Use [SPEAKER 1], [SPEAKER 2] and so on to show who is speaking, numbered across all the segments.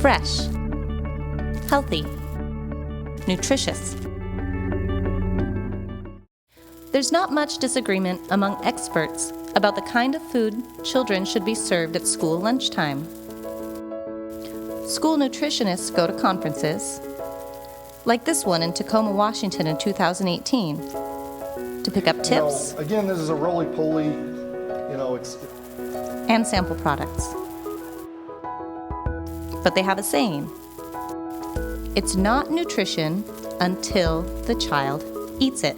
[SPEAKER 1] fresh, healthy, nutritious. There's not much disagreement among experts about the kind of food children should be served at school lunchtime. School nutritionists go to conferences, like this one in Tacoma, Washington in 2018, to pick up tips.
[SPEAKER 2] Again, this is a roly-poly,
[SPEAKER 1] and sample products. But they have a saying: it's not nutrition until the child eats it.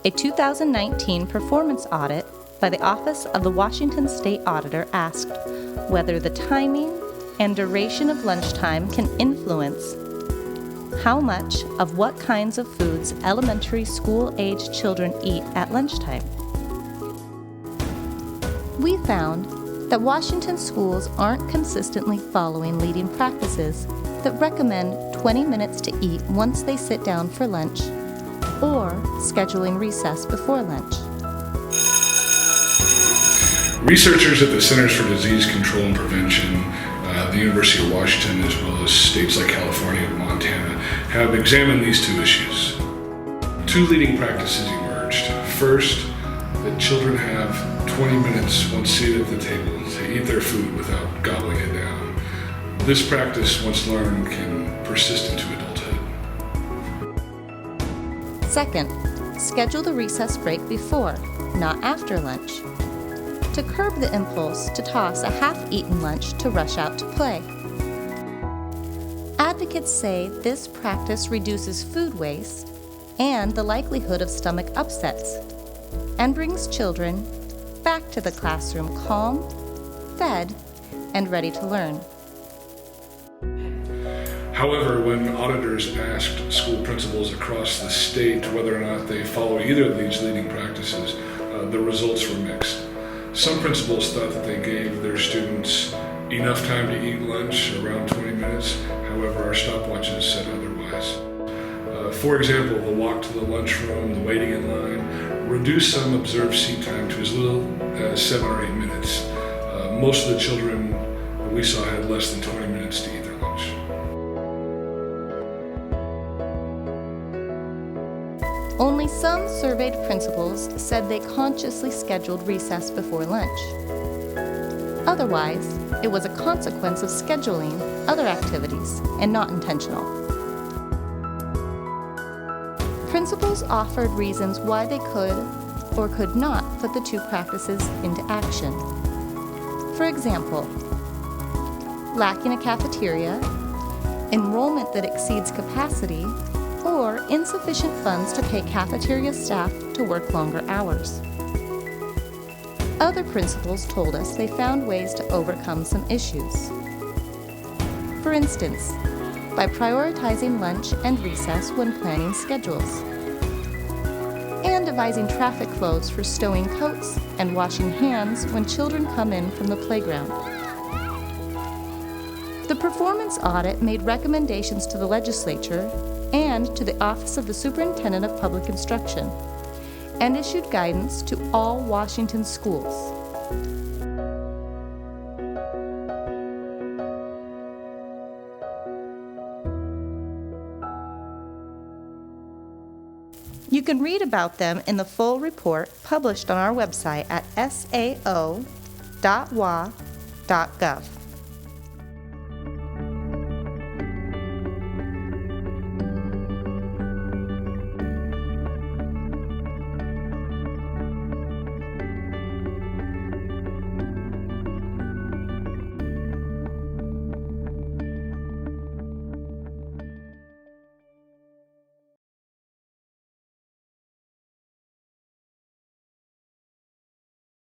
[SPEAKER 1] A 2019 performance audit by the Office of the Washington State Auditor asked whether the timing and duration of lunchtime can influence how much of what kinds of foods elementary school-age children eat at lunchtime. We found that Washington schools aren't consistently following leading practices that recommend 20 minutes to eat once they sit down for lunch, or scheduling recess before lunch.
[SPEAKER 3] Researchers at the Centers for Disease Control and Prevention, the University of Washington, as well as states like California and Montana, have examined these two issues. Two leading practices emerged. First, that children have 20 minutes once seated at the table to eat their food without gobbling it down. This practice, once learned, can persist into adulthood.
[SPEAKER 1] Second, schedule the recess break before, not after lunch, to curb the impulse to toss a half-eaten lunch to rush out to play. Advocates say this practice reduces food waste and the likelihood of stomach upsets, and brings children back to the classroom calm, fed, and ready to learn.
[SPEAKER 3] However, when auditors asked school principals across the state whether or not they follow either of these leading practices, the results were mixed. Some principals thought that they gave their students enough time to eat lunch, around 20 minutes. However, our stopwatches said otherwise. For example, the walk to the lunchroom, the waiting in line, reduced some observed seat time to as little as 7 or 8 minutes. Most of the children that we saw had less than 20 minutes to eat their lunch.
[SPEAKER 1] Only some surveyed principals said they consciously scheduled recess before lunch. Otherwise, it was a consequence of scheduling other activities and not intentional. Principals offered reasons why they could or could not put the two practices into action. For example, lacking a cafeteria, enrollment that exceeds capacity, or insufficient funds to pay cafeteria staff to work longer hours. Other principals told us they found ways to overcome some issues. For instance, by prioritizing lunch and recess when planning schedules, and devising traffic flows for stowing coats and washing hands when children come in from the playground. The performance audit made recommendations to the Legislature and to the Office of the Superintendent of Public Instruction, and issued guidance to all Washington schools. You can read about them in the full report published on our website at sao.wa.gov.